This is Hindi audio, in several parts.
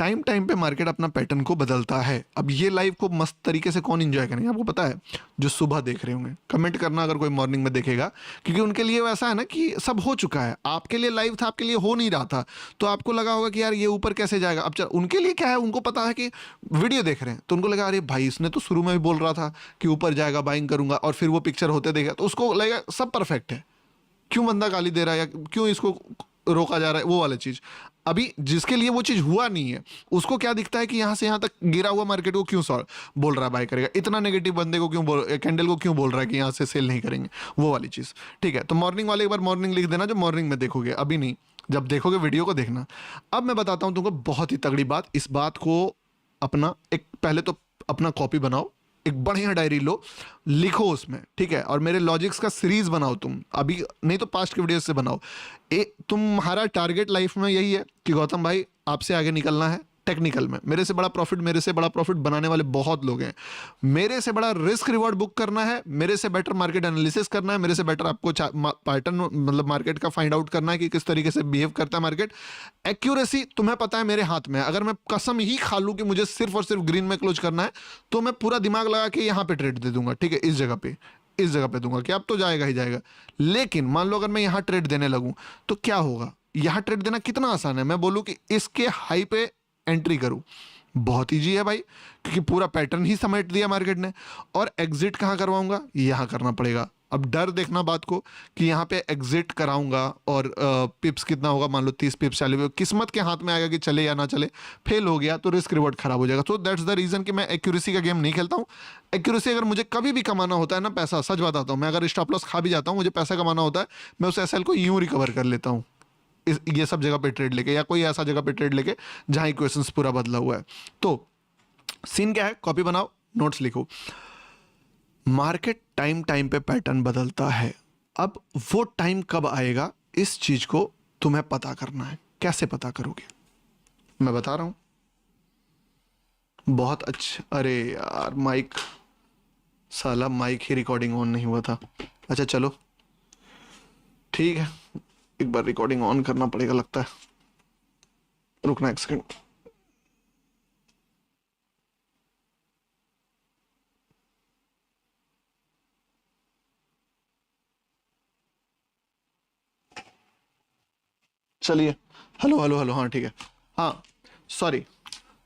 टाइम टाइम पे मार्केट अपना पैटर्न को बदलता है। अब ये लाइव को मस्त तरीके से कौन एंजॉय करेंगे आपको पता है? जो सुबह देख रहे होंगे। कमेंट करना अगर कोई मॉर्निंग में देखेगा, क्योंकि उनके लिए वैसा है ना कि सब हो चुका है। आपके लिए लाइव था, आपके लिए हो नहीं रहा था, तो आपको लगा होगा कि यार ये ऊपर कैसे जाएगा। अब उनके लिए क्या है, उनको पता है कि वीडियो देख रहे हैं तो उनको लगा अरे भाई इसने तो शुरू में भी बोल रहा था कि ऊपर जाएगा, बाइंग करूंगा, और फिर वो पिक्चर होते देखा तो उसको लगेगा सब परफेक्ट है, क्यों बंदा गाली दे रहा है या क्यों इसको रोका जा रहा है, वो वाला चीज। अभी जिसके लिए वो चीज हुआ नहीं है उसको क्या दिखता है कि यहां से यहां तक गिरा हुआ मार्केट को क्यों बोल रहा है बाय करेगा, इतना नेगेटिव बंदे को क्यों कैंडल को क्यों बोल रहा है कि यहां से सेल नहीं करेंगे, वो वाली चीज। ठीक है, तो मॉर्निंग वाले एक बार मॉर्निंग लिख देना, जो मॉर्निंग में देखोगे, अभी नहीं, जब देखोगे वीडियो को देखना। अब मैं बताता हूं तुमको बहुत ही तगड़ी बात। इस बात को अपना एक पहले तो अपना कॉपी बनाओ, एक बढ़िया डायरी लो, लिखो उसमें, ठीक है, और मेरे लॉजिक्स का सीरीज बनाओ तुम, अभी नहीं तो पास्ट के वीडियो से बनाओ। तुम्हारा टारगेट लाइफ में यही है कि गौतम भाई आपसे आगे निकलना है टेक्निकल में। मेरे से बड़ा प्रॉफिट बनाने वाले बहुत लोग हैं। मेरे से बड़ा रिस्क रिवॉर्ड बुक करना है, मेरे से बेटर मार्केट एनालिसिस करना है, मेरे से बेटर आपको पैटर्न मतलब मार्केट का फाइंड आउट करना है कि किस तरीके से बिहेव करता है मार्केट। एक्यूरेसी तुम्हें पता है मेरे हाथ में है। अगर मैं कसम ही खा लूं कि मुझे सिर्फ और सिर्फ ग्रीन में क्लोज करना है तो मैं पूरा दिमाग लगा के यहां पे ट्रेड दे दूंगा, ठीक है, इस जगह पे दूंगा कि अब तो जाएगा ही जाएगा। लेकिन मान लो अगर मैं यहां ट्रेड देने लगूं तो क्या होगा? यहां ट्रेड देना कितना आसान है। मैं बोलूं कि इसके हाई पे एंट्री करूं, बहुत ईजी है भाई, क्योंकि पूरा पैटर्न ही समेट दिया मार्केट ने। और एग्जिट कहां करवाऊंगा? यहां करना पड़ेगा। अब डर देखना बात को कि यहां पे एग्जिट कराऊंगा और पिप्स कितना होगा, मान लो 30 पिप्स चले हुए, किस्मत के हाथ में आएगा कि चले या ना चले। फेल हो गया तो रिस्क रिवॉर्ड खराब हो जाएगा। तो दैट्स द रीजन कि मैं एक्यूरेसी का गेम नहीं खेलता हूं। एक्यूरेसी अगर मुझे कभी भी कमाना होता है ना पैसा, सच बताता हूं, मैं अगर स्टॉप लॉस खा भी जाता हूं, मुझे पैसा कमाना होता है, मैं उस एसएल को यूं रिकवर कर लेता हूं, ये सब जगह पे ट्रेड लेके, या कोई ऐसा जगह पे ट्रेड लेके जहां इक्वेशंस पूरा बदला हुआ है। तो सीन क्या है, कॉपी बनाओ, नोट्स लिखो। मार्केट टाइम टाइम पे पैटर्न बदलता है। अब वो टाइम कब आएगा, इस चीज को तुम्हें पता करना है। कैसे पता करोगे? मैं बता रहा हूं, बहुत अच्छा। अरे यार माइक, साला माइक ही रिकॉर्डिंग ऑन नहीं हुआ था। अच्छा चलो ठीक है, एक बार रिकॉर्डिंग ऑन करना पड़ेगा लगता है। रुकना एक सेकंड। चलिए, हेलो हेलो हेलो, हाँ ठीक है, हाँ सॉरी।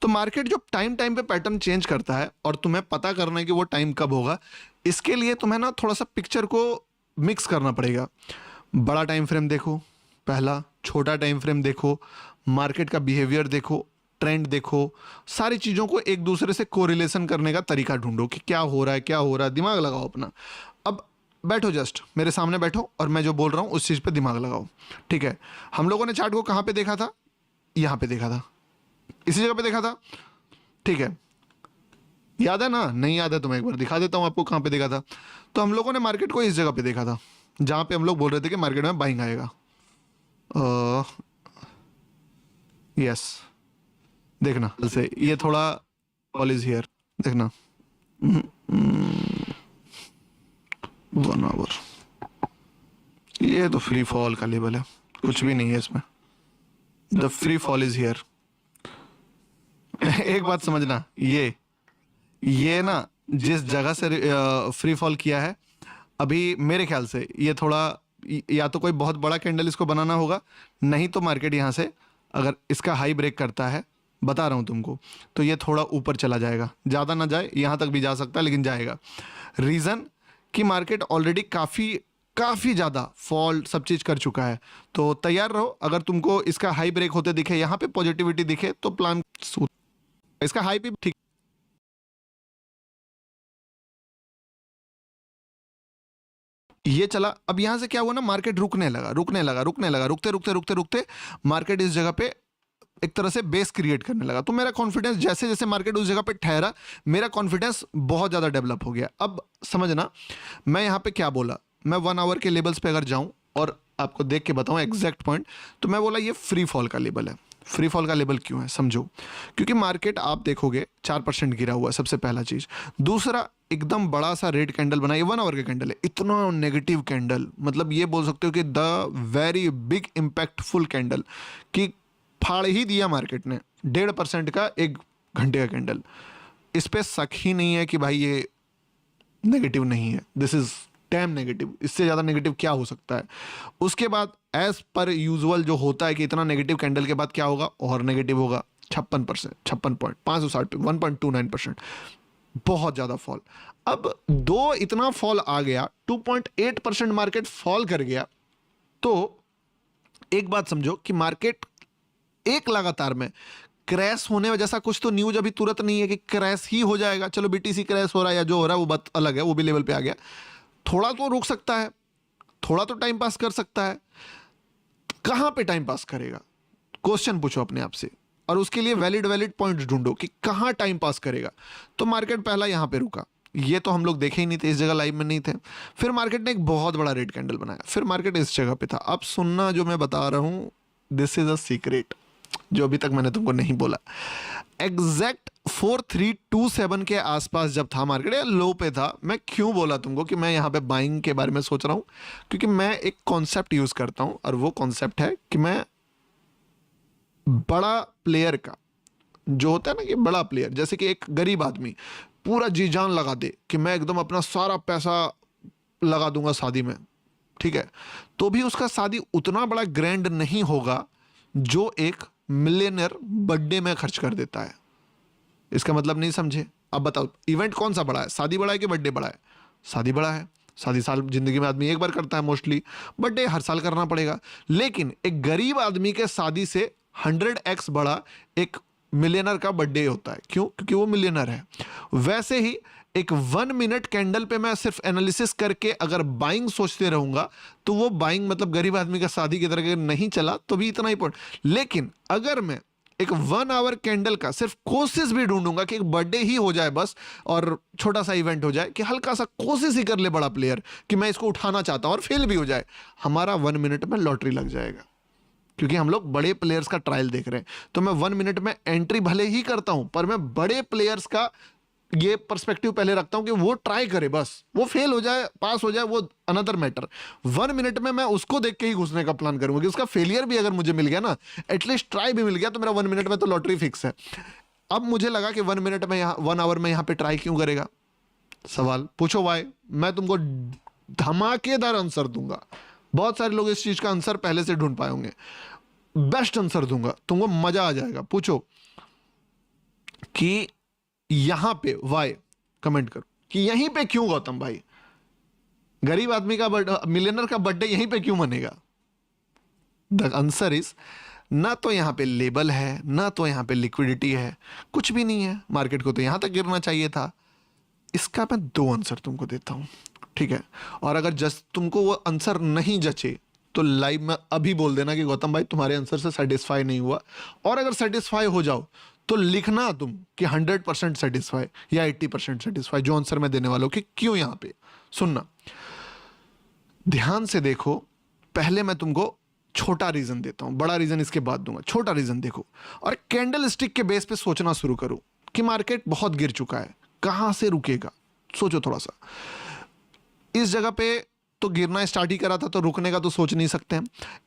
तो मार्केट जो टाइम टाइम पे पैटर्न चेंज करता है और तुम्हें पता करना है कि वो टाइम कब होगा, इसके लिए तुम्हें ना थोड़ा सा पिक्चर को मिक्स करना पड़ेगा। बड़ा टाइम फ्रेम देखो पहला, छोटा टाइम फ्रेम देखो, मार्केट का बिहेवियर देखो, ट्रेंड देखो, सारी चीज़ों को एक दूसरे से कोरिलेशन करने का तरीका ढूंढो कि क्या हो रहा है, क्या हो रहा है, दिमाग लगाओ अपना। अब बैठो, जस्ट मेरे सामने बैठो और मैं जो बोल रहा हूँ उस चीज़ पे दिमाग लगाओ, ठीक है। हम लोगों ने चार्ट को कहाँ पे देखा था? यहाँ पे देखा था, इसी जगह पे देखा था, ठीक है। याद है ना? नहीं याद है तो मैं एक बार दिखा देता हूँ आपको कहाँ पे देखा था। तो हम लोगों ने मार्केट को इस जगह पे देखा था जहाँ पे हम लोग बोल रहे थे कि मार्केट में बाइंग आएगा। यस, देखना से ये थोड़ा कॉल इज हियर, देखना 1 आवर, ये तो फ्री फॉल का लेवल है, कुछ भी नहीं है इसमें। The free fall is here. एक बात समझना, ये ना जिस जगह से फ्री फॉल किया है, अभी मेरे ख्याल से ये थोड़ा, या तो कोई बहुत बड़ा कैंडल इसको बनाना होगा, नहीं तो मार्केट यहाँ से अगर इसका हाई ब्रेक करता है, बता रहा हूँ तुमको, तो ये थोड़ा ऊपर चला जाएगा, ज़्यादा ना जाए, यहाँ तक भी जा सकता है लेकिन जाएगा। रीज़न कि मार्केट ऑलरेडी काफ़ी ज़्यादा फॉल सब चीज़ कर चुका है। तो तैयार रहो, अगर तुमको इसका हाई ब्रेक होते दिखे, यहाँ पे पॉजिटिविटी दिखे तो प्लान, इसका हाई भी ठीक, ये चला। अब यहां से क्या हुआ ना, मार्केट रुकने लगा, रुकते मार्केट इस जगह पे एक तरह से बेस क्रिएट करने लगा। तो मेरा कॉन्फिडेंस, जैसे जैसे मार्केट उस जगह पे ठहरा, मेरा कॉन्फिडेंस बहुत ज़्यादा डेवलप हो गया। अब समझना मैं यहाँ पे क्या बोला। मैं 1 आवर के लेवल्स पे अगर जाऊँ और आपको देख के बताऊँ एग्जैक्ट पॉइंट, तो मैं बोला ये फ्री फॉल का लेवल है। फ्री फॉल का लेवल क्यों है समझो, क्योंकि मार्केट आप देखोगे 4% गिरा हुआ है, सबसे पहला चीज़। दूसरा, एकदम बड़ा सा रेड कैंडल बना, ये 1 आवर का कैंडल है, इतना नेगेटिव कैंडल, मतलब ये बोल सकते हो कि the very big impactful candle, कि फाड़ ही दिया मार्केट ने 1.5% का 1 घंटे का कैंडल। इस पे शक ही नहीं है कि भाई ये नेगेटिव नहीं है, दिस इज डैम नेगेटिव। इससे ज़्यादा नेगेटिव क्या हो सकता है। उसके बाद एज पर यूजुअल जो होता है कि इतना नेगेटिव कैंडल के बाद क्या होगा, और नेगेटिव होगा 56%, 56.560 पे 1.29%, बहुत ज़्यादा फॉल। अब दो इतना फॉल आ गया, 2.8% मार्केट फॉल कर गया। तो एक बात समझो कि मार्केट एक लगातार में क्रैश होने जैसा कुछ तो न्यूज अभी तुरंत नहीं है कि क्रैश ही हो जाएगा। चलो बीटीसी क्रैश हो रहा है या जो हो रहा है वो बात अलग है, वो भी लेवल पे आ गया। थोड़ा तो रुक सकता है, थोड़ा तो टाइम पास कर सकता है। कहां पे टाइम पास करेगा, क्वेश्चन पूछो अपने आप से, और उसके लिए वैलिड पॉइंट्स ढूंढो कि कहां टाइम पास करेगा। तो मार्केट पहला यहां पे रुका, ये तो हम लोग देखे ही नहीं थे, इस जगह लाइव में नहीं थे। फिर मार्केट ने एक बहुत बड़ा रेड कैंडल बनाया, फिर मार्केट इस जगह पे था। अब सुनना जो मैं बता रहा हूं, दिस इज अ सीक्रेट जो अभी तक मैंने तुमको नहीं बोला। एग्जैक्ट 4327 के आसपास जब था मार्केट, या लो पे था। मैं क्यों बोला तुमको कि मैं यहाँ पे बाइंग के बारे में सोच रहा हूँ, क्योंकि मैं एक कॉन्सेप्ट यूज करता हूँ, और वो कॉन्सेप्ट है कि मैं बड़ा प्लेयर का जो होता है ना, कि बड़ा प्लेयर जैसे कि एक गरीब आदमी पूरा जी जान लगा दे कि मैं एकदम अपना सारा पैसा लगा दूंगा शादी में, ठीक है, तो भी उसका शादी उतना बड़ा ग्रैंड नहीं होगा जो एक मिलियनर बर्थडे में खर्च कर देता है। इसका मतलब नहीं समझे। अब बताओ इवेंट कौन सा बड़ा है, शादी बड़ा है कि बर्थडे बड़ा है? शादी बड़ा है। शादी साल जिंदगी में आदमी एक बार करता है मोस्टली, बर्थडे हर साल करना पड़ेगा। लेकिन एक गरीब आदमी के शादी से 100x बड़ा एक मिलियनर का बर्थडे होता है। क्यों? क्योंकि वो मिलियनर है। वैसे ही एक 1 मिनट कैंडल पे मैं सिर्फ एनालिसिस करके अगर बाइंग सोचते रहूंगा तो वो बाइंग मतलब गरीब आदमी का शादी की तरह नहीं चला तो भी इतना ही पॉइंट। लेकिन अगर मैं एक 1 आवर कैंडल का सिर्फ कोशिश भी ढूंढूंगा कि एक बर्थडे ही हो जाए बस, और छोटा सा इवेंट हो जाए, कि हल्का सा कोशिश ही कर ले बड़ा प्लेयर कि मैं इसको उठाना चाहता हूं और फेल भी हो जाए, हमारा 1 मिनट में लॉटरी लग जाएगा। क्योंकि हम लोग बड़े प्लेयर्स का ट्रायल देख रहे हैं, तो मैं 1 मिनट में एंट्री भले ही करता हूं, पर मैं बड़े प्लेयर्स का ये पर्सपेक्टिव पहले रखता हूं कि वो ट्राई करे, बस वो फेल हो जाए पास हो जाए वो अनदर मैटर। 1 मिनट में मैं उसको देख के ही घुसने का प्लान करूंगा कि उसका फेलियर भी अगर मुझे मिल गया ना, एटलीस्ट ट्राई भी मिल गया, तो मेरा 1 मिनट में तो लॉटरी फिक्स है। अब मुझे लगा कि 1 मिनट में यहाँ 1 आवर में यहाँ पे ट्राई क्यों करेगा? सवाल पूछो वाई, मैं तुमको धमाकेदार आंसर दूंगा। बहुत सारे लोग इस चीज का आंसर पहले से ढूंढ पाए होंगे, बेस्ट आंसर दूंगा, तुमको मजा आ जाएगा। पूछो कि यहां पे वाई, कमेंट करो कि यहीं पे क्यों गौतम भाई गरीब आदमी का मिलियनर का बर्थडे यहीं पे क्यों मनेगा? द आंसर इज, ना तो यहां पे लेबल है, ना तो यहां पे लिक्विडिटी है, कुछ भी नहीं है। मार्केट को तो यहां तक गिरना चाहिए था। इसका मैं 2 आंसर तुमको देता हूं, ठीक है? और अगर जस्ट तुमको वो आंसर नहीं जचे तो लाइव में अभी बोल देना कि गौतम भाई तुम्हारे आंसर से सेटिस्फाई नहीं हुआ, और अगर सेटिस्फाई हो जाओ तो लिखना तुम कि 100% सेटिस्फाई या 80% सेटिस्फाई, जो आंसर मैं देने वाला हूं कि क्यों। यहां पे सुनना, ध्यान से देखो। पहले मैं तुमको छोटा रीजन देता हूं, बड़ा रीजन इसके बाद दूंगा। छोटा रीजन देखो और कैंडल स्टिक के बेस पे सोचना शुरू करो कि मार्केट बहुत गिर चुका है, कहां से रुकेगा। सोचो थोड़ा सा। इस जगह पे तो गिरना स्टार्ट ही करा था, तो रुकने का तो सोच नहीं सकते हैं।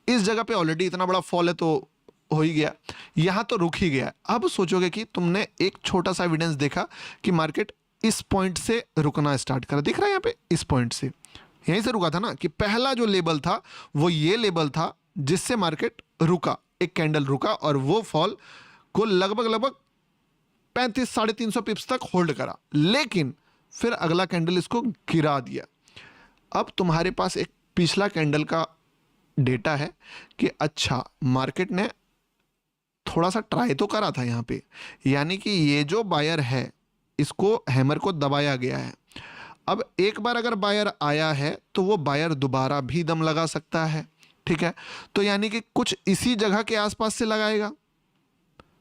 इस जगह पे ऑलरेडी इतना बड़ा फॉल है तो हो ही गया, यहां तो रुक ही गया। अब सोचोगे कि तुमने एक छोटा सा एविडेंस देखा कि मार्केट इस पॉइंट से रुकना स्टार्ट करा, दिख रहा है यहाँ पे, इस पॉइंट से, यहीं से रुका था ना, कि पहला जो लेवल था वो ये लेवल था जिससे मार्केट रुका, एक कैंडल रुका और वो फॉल को लगभग 35 350 पिप्स तक होल्ड करा, लेकिन फिर अगला कैंडल इसको गिरा दिया। अब तुम्हारे पास एक पिछला कैंडल का डेटा है कि अच्छा मार्केट ने थोड़ा सा ट्राई तो करा था यहाँ पे, यानी कि ये जो बायर है इसको हैमर को दबाया गया है। अब एक बार अगर बायर आया है तो वो बायर दोबारा भी दम लगा सकता है, ठीक है? तो यानी कि कुछ इसी जगह के आसपास से लगाएगा।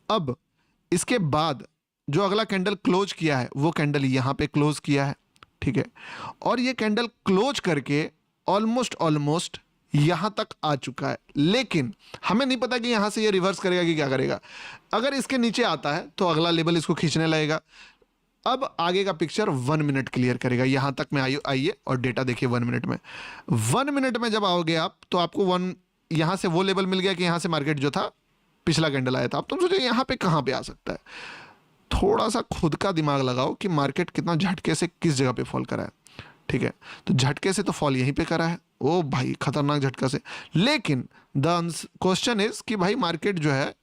अब इसके बाद जो अगला कैंडल क्लोज किया है वो कैंडल यहाँ पे क्लोज किया है, ठीक है? और ये कैंडल क्लोज करके ऑलमोस्ट यहां तक आ चुका है, लेकिन हमें नहीं पता कि यहां से ये रिवर्स करेगा कि क्या करेगा। अगर इसके नीचे आता है तो अगला लेवल इसको खींचने लगेगा। अब आगे का पिक्चर 1 मिनट क्लियर करेगा। यहां तक में आइए और डेटा देखिए 1 मिनट में। 1 मिनट में जब आओगे आप तो आपको यहां से वो लेवल मिल गया कि यहां से मार्केट जो था पिछला कैंडल आया था। अब तुम सोचो यहाँ पे कहाँ पे आ सकता है। थोड़ा सा खुद का दिमाग लगाओ कि मार्केट कितना झटके से किस जगह पे फॉल करा है, ठीक है। तो झटके से तो फॉल यहीं पे करा है, ओ भाई खतरनाक झटका से। लेकिन द क्वेश्चन इज कि भाई मार्केट जो है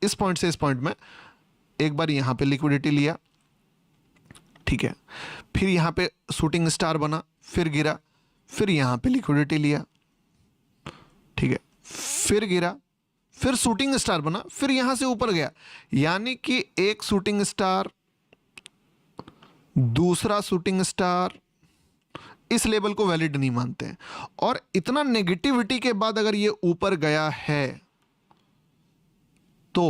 इस पॉइंट से इस पॉइंट में एक बार यहाँ पे लिक्विडिटी लिया, ठीक है, फिर यहाँ पे शूटिंग स्टार बना, फिर गिरा, फिर यहाँ पे लिक्विडिटी लिया, ठीक है, फिर गिरा, फिर शूटिंग स्टार बना, फिर यहां से ऊपर गया। यानी कि एक शूटिंग स्टार, दूसरा शूटिंग स्टार, इस लेवल को वैलिड नहीं मानते हैं। और इतना नेगेटिविटी के बाद अगर ये ऊपर गया है तो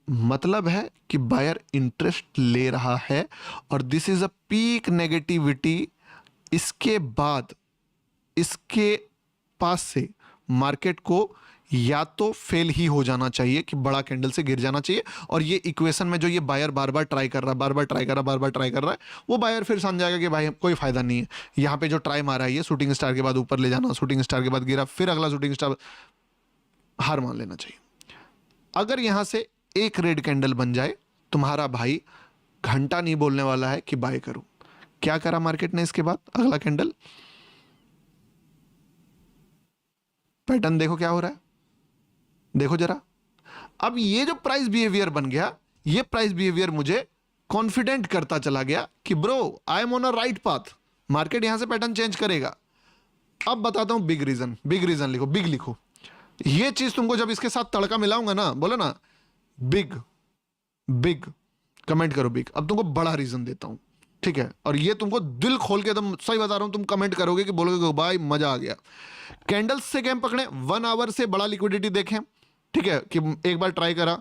मतलब है कि बायर इंटरेस्ट ले रहा है, और this is a peak negativity. इसके बाद इसके पास से मार्केट को या तो फेल ही हो जाना चाहिए कि बड़ा कैंडल से गिर जाना चाहिए, और ये इक्वेशन में जो ये बायर बार बार ट्राई कर रहा है, बार बार ट्राई कर रहा है, बार बार ट्राई कर रहा है, वो बायर फिर समझ जाएगा कि भाई कोई फायदा नहीं है। यहाँ पे जो ट्राई मारा है ये शूटिंग स्टार के बाद ऊपर ले जाना, शूटिंग स्टार के बाद गिरा, फिर अगला शूटिंग स्टार, हार मान लेना चाहिए। अगर यहाँ से एक रेड कैंडल बन जाए, तुम्हारा भाई घंटा नहीं बोलने वाला है कि बाय करो। क्या करा मार्केट ने इसके बाद? अगला कैंडल, पैटर्न देखो क्या हो रहा है, देखो जरा। अब ये जो प्राइस बिहेवियर बन गया, ये प्राइस बिहेवियर मुझे कॉन्फिडेंट करता चला गया कि bro I am on a right path. Market यहां से पैटर्न चेंज करेगा। अब बताता हूं बिग रीजन, बिग रीजन लिखो, बिग लिखो। ये चीज तुमको जब इसके साथ तड़का मिलाऊंगा ना, बोलो ना बिग, बिग, कमेंट करो बिग। अब तुमको बड़ा रीजन देता हूं, ठीक है, और ये तुमको दिल खोल के, तुम सही बता रहा हूं, तुम कमेंट करोगे कि बोलोगे भाई मजा आ गया। कैंडल्स से गेम पकड़े, 1 आवर से बड़ा लिक्विडिटी देखें, ठीक है, कि एक बार ट्राई करा।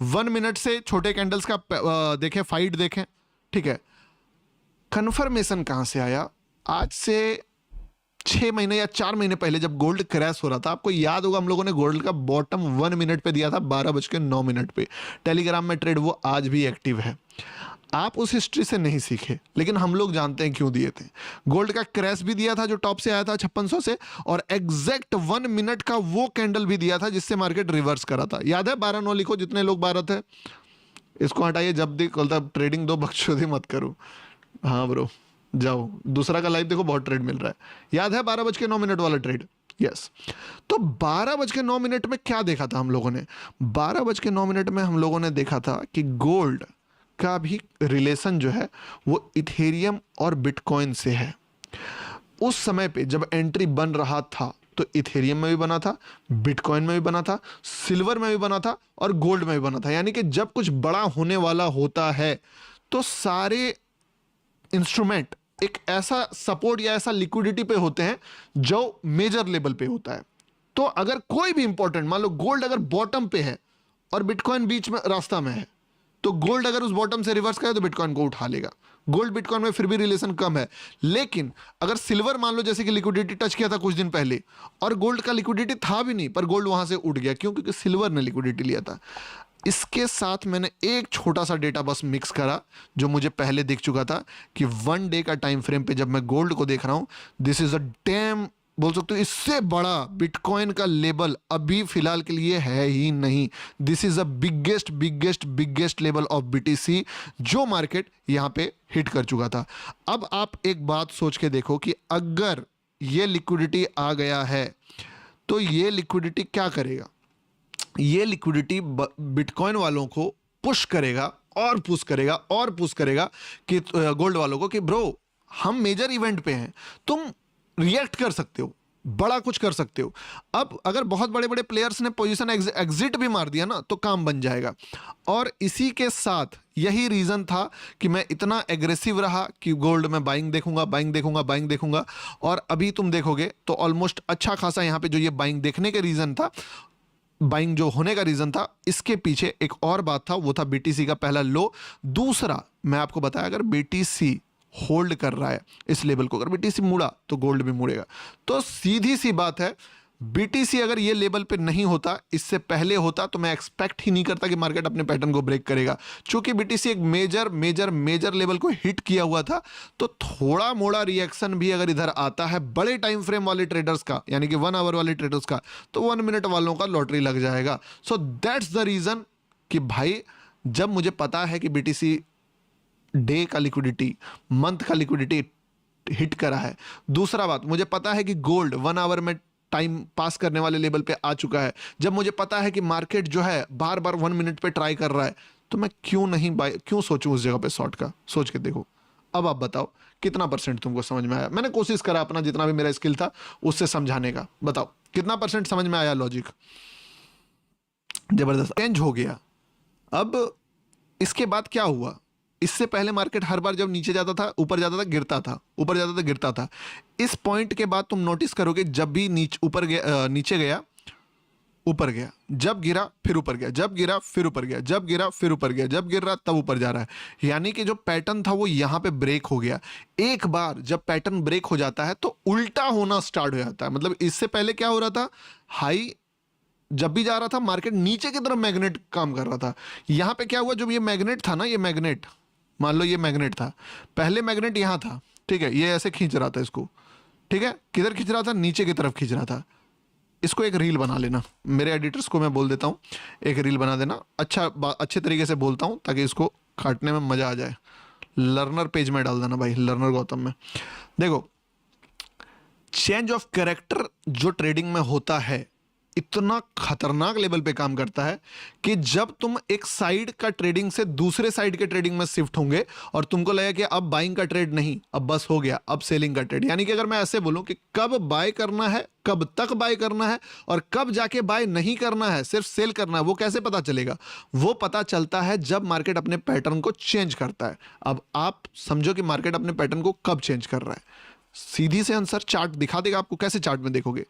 1 मिनट से छोटे कैंडल्स का देखें, फाइट देखें, ठीक है। कंफर्मेशन कहां से आया? आज से 6 महीने या 4 महीने पहले जब गोल्ड क्रैश हो रहा था, आपको याद होगा हम लोगों ने गोल्ड का बॉटम 1 मिनट पे दिया था, 12:09 पे। टेलीग्राम में ट्रेड वो आज भी एक्टिव है। आप उस हिस्ट्री से नहीं सीखे, लेकिन हम लोग जानते हैं क्यों दिए थे। गोल्ड का क्रैश भी दिया था जो टॉप से आया था 5600 से, और एग्जैक्ट 1 मिनट का वो कैंडल भी दिया था जिससे मार्केट रिवर्स करा था। याद है? 12-9 लिखो जितने लोग 12 थे। इसको हटाइए, जब भी बोलता ट्रेडिंग दो, बकचोदी मत करो। हाँ ब्रो जाओ, दूसरा का लाइव देखो, बहुत ट्रेड मिल रहा है। याद है 12:09 वाला ट्रेड? यस। तो 12:09 में क्या देखा था हम लोगों ने? 12:09 में हम लोगों ने देखा था कि गोल्ड का भी रिलेशन जो है वो इथेरियम और बिटकॉइन से है। उस समय पे जब एंट्री बन रहा था तो इथेरियम में भी बना था, बिटकॉइन में भी बना था, सिल्वर में भी बना था, और गोल्ड में भी बना था। यानी कि जब कुछ बड़ा होने वाला होता है तो सारे इंस्ट्रूमेंट एक ऐसा सपोर्ट या ऐसा लिक्विडिटी पे होते हैं जो मेजर लेवल पे होता है। तो अगर कोई भी इंपॉर्टेंट, मान लो गोल्ड अगर बॉटम पे है और बिटकॉइन बीच में रास्ता में है, तो गोल्ड अगर उस बॉटम से रिवर्स करे तो बिटकॉइन को उठा लेगा। गोल्ड बिटकॉइन में फिर भी रिलेशन कम है। लेकिन अगर सिल्वर मान लो जैसे कि लिक्विडिटी टच किया था कुछ दिन पहले, और गोल्ड का लिक्विडिटी था भी नहीं, पर गोल्ड वहां से उठ गया, क्यों? क्योंकि सिल्वर ने लिक्विडिटी लिया था। इसके साथ मैंने एक छोटा सा डेटा बस मिक्स करा जो मुझे पहले दिख चुका था कि 1 डे का टाइम फ्रेम पे जब मैं गोल्ड को देख रहा हूं, दिस इज अ डैम, बोल सकते हो इससे बड़ा बिटकॉइन का लेवल अभी फिलहाल के लिए है ही नहीं। This is a biggest biggest biggest level of BTC जो मार्केट यहां पे हिट कर चुका था। अब आप एक बात सोच के देखो कि अगर ये लिक्विडिटी आ गया है तो ये लिक्विडिटी क्या करेगा? ये लिक्विडिटी बिटकॉइन वालों को पुश करेगा और पुश करेगा और पुश करेगा कि गोल्ड वालों को कि ब्रो हम मेजर इवेंट पे हैं, तुम रिएक्ट कर सकते हो, बड़ा कुछ कर सकते हो। अब अगर बहुत बड़े बड़े प्लेयर्स ने पोजीशन एग्जिट भी मार दिया ना तो काम बन जाएगा। और इसी के साथ यही रीजन था कि मैं इतना एग्रेसिव रहा कि गोल्ड में बाइंग देखूंगा, बाइंग देखूंगा, बाइंग देखूंगा। और अभी तुम देखोगे तो ऑलमोस्ट अच्छा खासा यहां पे जो ये बाइंग देखने के रीजन था, बाइंग जो होने का रीजन था, इसके पीछे एक और बात था, वो था बीटीसी का पहला लो। दूसरा मैं आपको बताया, अगर बीटीसी होल्ड कर रहा है इस लेवल को, अगर बीटीसी मुड़ा तो गोल्ड भी मुड़ेगा। तो सीधी सी बात है, बीटीसी अगर ये लेवल पे नहीं होता, इससे पहले होता, तो मैं एक्सपेक्ट ही नहीं करता कि मार्केट अपने पैटर्न को ब्रेक करेगा। चूंकि बीटीसी एक मेजर मेजर मेजर लेवल को हिट किया हुआ था, तो थोड़ा मोड़ा रिएक्शन भी अगर इधर आता है बड़े टाइम फ्रेम वाले ट्रेडर्स का, यानी कि 1 आवर वाले ट्रेडर्स का, तो 1 मिनट वालों का लॉटरी लग जाएगा। सो दैट्स द रीजन कि भाई जब मुझे पता है कि बीटीसी डे का लिक्विडिटी, मंथ का लिक्विडिटी हिट करा है, दूसरा बात मुझे पता है कि गोल्ड 1 आवर में टाइम पास करने वाले लेवल पे आ चुका है, जब मुझे पता है कि मार्केट जो है बार बार 1 मिनट पे ट्राई कर रहा है, तो मैं क्यों नहीं बाय, क्यों सोचूं उस जगह पे शॉर्ट का। सोच के देखो। अब आप बताओ कितना परसेंट तुमको समझ में आया। मैंने कोशिश करा अपना जितना भी मेरा स्किल था उससे समझाने का। बताओ कितना परसेंट समझ में आया लॉजिक। जबरदस्त चेंज हो गया। अब इसके बाद क्या हुआ, इससे पहले मार्केट हर बार जब नीचे जाता था, ऊपर जाता था, गिरता था, ऊपर जाता था, गिरता था। इस पॉइंट के बाद तुम नोटिस करोगे जब भी ऊपर गया, नीचे गया, ऊपर गया, जब गिरा फिर ऊपर गया, जब गिरा फिर ऊपर गया, जब गिरा फिर ऊपर गया, जब गिर रहा तब ऊपर जा रहा है। यानी कि जो पैटर्न था वो यहां पे ब्रेक हो गया। एक बार जब पैटर्न ब्रेक हो जाता है तो उल्टा होना स्टार्ट हो जाता है। मतलब इससे पहले क्या हो रहा था, हाई जब भी जा रहा था मार्केट नीचे की तरफ मैग्नेट काम कर रहा था। यहां पे क्या हुआ, जब ये मैग्नेट था ना, ये मैग्नेट, मान लो ये मैग्नेट था, पहले मैग्नेट यहां था, ठीक है, ये ऐसे खींच रहा था इसको, ठीक है, किधर खींच रहा था, नीचे की तरफ खींच रहा था। इसको एक रील बना लेना, मेरे एडिटर्स को मैं बोल देता हूं एक रील बना देना। अच्छे तरीके से बोलता हूं ताकि इसको काटने में मजा आ जाए। लर्नर पेज में डाल देना भाई, लर्नर गौतम में। देखो, चेंज ऑफ कैरेक्टर जो ट्रेडिंग में होता है इतना खतरनाक लेवल पे काम करता है कि जब तुम एक साइड का ट्रेडिंग से दूसरे साइड के ट्रेडिंग में शिफ्ट होंगे और तुमको लगेगा कि अब बाइंग का ट्रेड नहीं, अब बस हो गया, अब सेलिंग का ट्रेड। यानी कि अगर मैं ऐसे बोलूं कि कब बाय करना है, कब तक बाय करना है और कब जाके बाय नहीं करना है, सिर्फ सेल करना है, वो कैसे पता चलेगा? वो पता चलता है जब मार्केट अपने पैटर्न को चेंज करता है। अब आप समझो कि मार्केट अपने पैटर्न को कब चेंज कर रहा है। सीधी से आंसर चार्ट दिखा देगा आपको। कैसे चार्ट में देखोगे?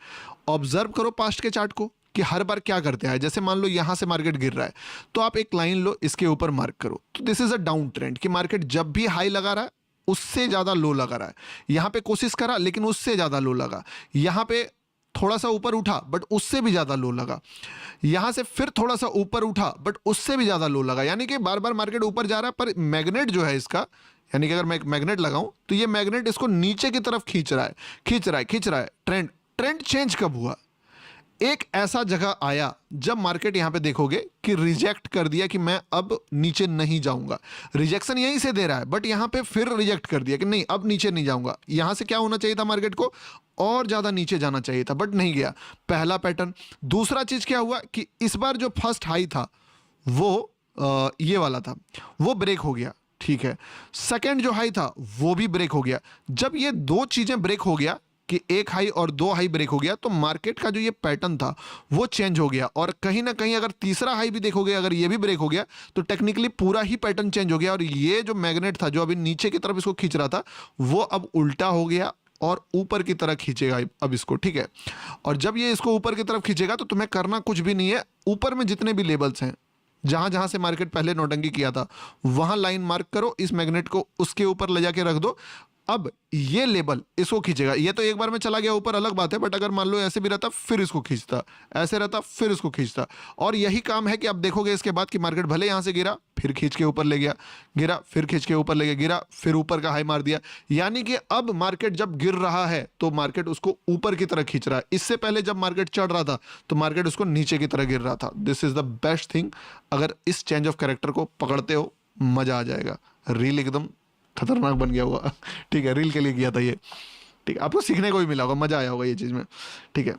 ऑब्जर्व करो पास्ट के चार्ट को कि हर बार क्या करते हैं। जैसे मान लो यहां से मार्केट गिर रहा है तो आप एक लाइन लो, इसके ऊपर मार्क करो, तो this is a down trend कि मार्केट जब भी हाई लगा रहा है उससे ज्यादा लो लगा रहा है। यहां पे कोशिश करा लेकिन उससे ज्यादा लो लगा, यहां पे थोड़ा सा ऊपर उठा बट उससे भी ज्यादा लो लगा, यहां से फिर थोड़ा सा ऊपर उठा बट उससे भी ज्यादा लो लगा। यानी कि बार बार मार्केट ऊपर जा रहा है, पर मैग्नेट जो है इसका, यानी कि अगर मैं एक मैग्नेट लगाऊं तो ये मैग्नेट इसको नीचे की तरफ खींच रहा है, खींच रहा है, खींच रहा है। ट्रेंड चेंज कब हुआ? एक ऐसा जगह आया जब मार्केट यहां पे देखोगे कि रिजेक्ट कर दिया कि मैं अब नीचे नहीं जाऊंगा। रिजेक्शन यहीं से दे रहा है बट यहां पे फिर रिजेक्ट कर दिया कि नहीं अब नीचे नहीं जाऊंगा। यहां से क्या होना चाहिए था, मार्केट को और ज्यादा नीचे जाना चाहिए था बट नहीं गया। पहला पैटर्न। दूसरा चीज क्या हुआ कि इस बार जो फर्स्ट हाई था वो ये वाला था, वो ब्रेक हो गया, ठीक है। सेकंड जो हाई था वो भी ब्रेक हो गया। जब ये दो चीजें ब्रेक हो गया कि एक हाई और दो हाई ब्रेक हो गया, तो मार्केट का जो ये पैटर्न था वो चेंज हो गया। और कहीं ना कहीं अगर तीसरा हाई भी देखोगे, अगर ये भी ब्रेक हो गया तो टेक्निकली पूरा ही पैटर्न चेंज हो गया। और ये जो मैग्नेट था जो अभी नीचे की तरफ इसको खींच रहा था वो अब उल्टा हो गया और ऊपर की तरफ खींचेगा अब इसको, ठीक है। और जब ये इसको ऊपर की तरफ खींचेगा तो तुम्हें करना कुछ भी नहीं है, ऊपर में जितने भी लेवल्स हैं, जहां जहां से मार्केट पहले नौटंकी किया था वहां लाइन मार्क करो, इस मैग्नेट को उसके ऊपर ले जाके रख दो। अब ये लेवल इसको खींचेगा। ये तो एक बार में चला गया ऊपर, अलग बात है, बट अगर मान लो ऐसे भी रहता फिर इसको खींचता, ऐसे रहता फिर इसको खींचता। और यही काम है कि अब देखोगे इसके बाद कि मार्केट भले यहां से गिरा फिर खींच के ऊपर ले गया, गिरा फिर खींच के ऊपर ले गया, गिरा फिर ऊपर का हाई मार दिया। यानी कि अब मार्केट जब गिर रहा है तो मार्केट उसको ऊपर की तरह खींच रहा है। इससे पहले जब मार्केट चढ़ रहा था तो मार्केट उसको नीचे की तरह गिर रहा था। This is the best thing. अगर इस चेंज ऑफ कैरेक्टर को पकड़ते हो मजा आ जाएगा। रील एकदम खतरनाक बन गया हुआ, ठीक है, रील के लिए किया था ये, ठीक है। आपको सीखने को भी मिला होगा, मजा आया होगा ये चीज में, ठीक है।